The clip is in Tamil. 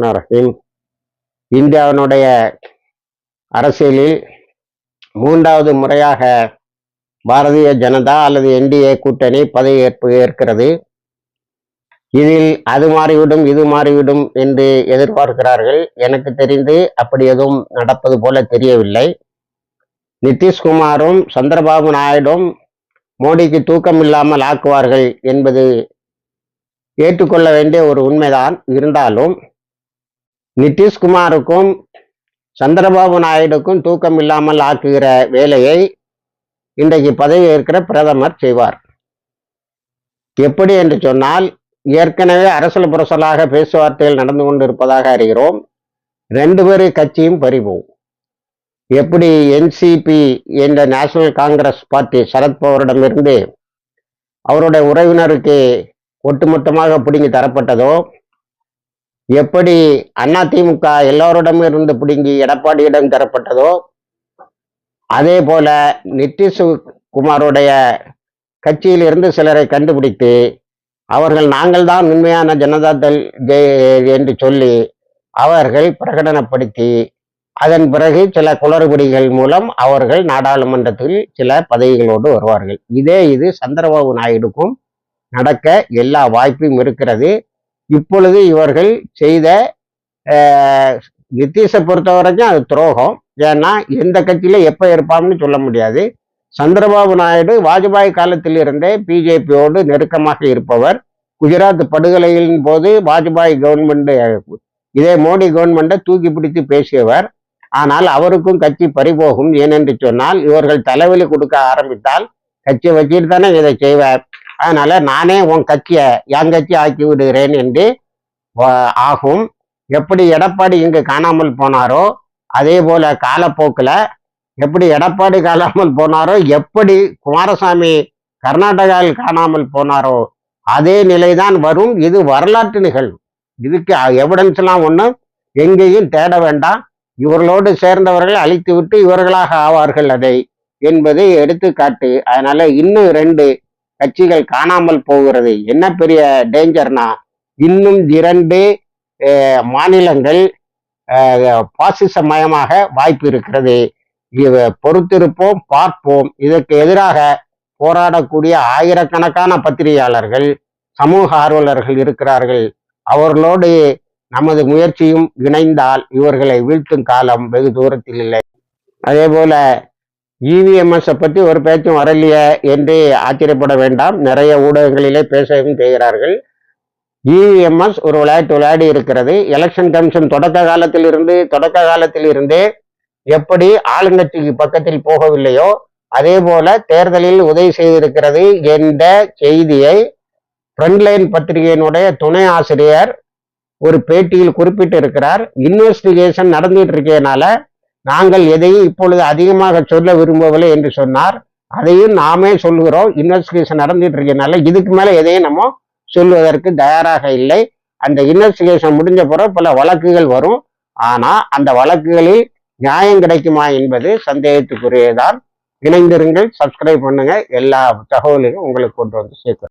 ரஹீம். இந்தியாவினுடைய அரசியலில் மூன்றாவது முறையாக பாரதிய ஜனதா அல்லது என்டிஏ கூட்டணி பதவியேற்பு ஏற்கிறது. இதில் அது மாறிவிடும் இது மாறிவிடும் என்று எதிர்பார்க்கிறார்கள். எனக்கு தெரிந்து அப்படி எதுவும் நடப்பது போல தெரியவில்லை. நிதிஷ்குமாரும் சந்திரபாபு நாயுடும் மோடிக்கு தூக்கம் இல்லாமல் ஆக்குவார்கள் என்பது ஏற்றுக்கொள்ள வேண்டிய ஒரு உண்மைதான். இருந்தாலும் நிதிஷ்குமாருக்கும் சந்திரபாபு நாயுடுக்கும் தூக்கம் இல்லாமல் ஆக்குகிற வேலையை இன்றைக்கு பதவி ஏற்கிற பிரதமர் செய்வார். எப்படி என்று சொன்னால், ஏற்கனவே அரசல் புரசலாக பேச்சுவார்த்தைகள் நடந்து கொண்டிருப்பதாக அறிகிறோம். 2 பேரு கட்சியும் பறிபோகும். எப்படி என்சிபி என்ற நேஷனல் காங்கிரஸ் பார்ட்டி சரத்பவரிடமிருந்து அவருடைய உறவினருக்கு ஒட்டுமொத்தமாக பிடுங்கி தரப்பட்டதோ, எப்படி அதிமுக எல்லோரிடமிருந்து பிடுங்கி எடப்பாடியிடம் தரப்பட்டதோ, அதே போல நிதிஷ்குமாருடைய கட்சியிலிருந்து சிலரை கண்டுபிடித்து அவர்கள் நாங்கள் தான் உண்மையான ஜனதாதள் என்று சொல்லி அவர்கள் பிரகடனப்படுத்தி அதன் பிறகு சில குளறுபடிகள் மூலம் அவர்கள் நாடாளுமன்றத்தில் சில பதவிகளோடு வருவார்கள். இது சந்திரபாபு நாயுடுக்கும் நடக்க எல்லா வாய்ப்பும் இருக்கிறது. இப்பொழுது இவர்கள் செய்த நிதிஷை பொறுத்த வரைக்கும் அது துரோகம். ஏன்னா எந்த கட்சியில எப்ப இருப்பான்னு சொல்ல முடியாது. சந்திரபாபு நாயுடு வாஜ்பாய் காலத்தில் இருந்தே பிஜேபியோடு நெருக்கமாக இருப்பவர். குஜராத் படுகொலையின் போது வாஜ்பாய் கவர்மெண்ட் இதே மோடி கவர்மெண்ட்டை தூக்கி பிடித்து பேசியவர். ஆனால் அவருக்கும் கட்சி பறிபோகும். ஏனென்று சொன்னால் இவர்கள் தலைவலி கொடுக்க ஆரம்பித்தால் கட்சியை வச்சுட்டு தானே இதை செய்வார். அதனால நானே உன் கட்சியை என் கட்சி ஆக்கி விடுகிறேன் என்று ஆகும். எப்படி எடப்பாடி இங்கு காணாமல் போனாரோ அதே போல காலப்போக்கில் எப்படி எடப்பாடி காணாமல் போனாரோ, எப்படி குமாரசாமி கர்நாடகாவில் காணாமல் போனாரோ அதே நிலைதான் வரும். இது வரலாற்று நிகழ்வு. இதுக்கு எவிடன்ஸ் எல்லாம் ஒன்றும் எங்கேயும் தேட வேண்டாம். இவர்களோடு சேர்ந்தவர்கள் அழித்து விட்டு இவர்களாக ஆவார்கள் அதை என்பதை எடுத்துக்காட்டு. அதனால இன்னும் 2 கட்சிகள் காணாமல் போகிறது. என்ன பெரிய டேஞ்சர்னா, இன்னும் 2 மாநிலங்கள் பாசிசமயமாக வாய்ப்பு இருக்கிறது. பொறுத்திருப்போம், பார்ப்போம். இதற்கு எதிராக போராடக்கூடிய ஆயிரக்கணக்கான பத்திரிகையாளர்கள், சமூக ஆர்வலர்கள் இருக்கிறார்கள். அவர்களோடு நமது முயற்சியும் இணைந்தால் இவர்களை வீழ்த்தும் காலம் வெகு தூரத்தில் இல்லை. அதே போல இவிஎம்எஸ் பற்றி ஒரு பேச்சும் வரலையே என்று ஆச்சரியப்பட வேண்டாம். நிறைய ஊடகங்களிலே பேசவும் செய்கிறார்கள். இவிஎம்எஸ் ஒரு விளையாடி இருக்கிறது. எலெக்ஷன் கமிஷன் தொடக்க காலத்தில் இருந்தே எப்படி ஆளுங்கட்சிக்கு பக்கத்தில் போகவில்லையோ அதே போல தேர்தலில் உதவி செய்திருக்கிறது என்ற செய்தியை ஃப்ரண்ட்லைன் பத்திரிகையினுடைய துணை ஆசிரியர் ஒரு பேட்டியில் குறிப்பிட்டு இருக்கிறார். இன்வெஸ்டிகேஷன் நடந்துட்டு இருக்கனால நாங்கள் எதையும் இப்பொழுது அதிகமாக சொல்ல விரும்பவில்லை என்று சொன்னார். அதையும் நாமே சொல்லுகிறோம். இன்வெஸ்டிகேஷன் நடந்துட்டு இருக்கனால இதுக்கு மேல எதையும் நம்ம சொல்வதற்கு தயாராக இல்லை. அந்த இன்வெஸ்டிகேஷன் முடிஞ்ச பிறகு பல வழக்குகள் வரும். ஆனா அந்த வழக்குகளில் நியாயம் கிடைக்குமா என்பது சந்தேகத்துக்குரியதான். இணைந்திருங்கள், சப்ஸ்கிரைப் பண்ணுங்க. எல்லா தகவலையும் உங்களுக்கு கொண்டு வந்து சேர்க்கிறோம்.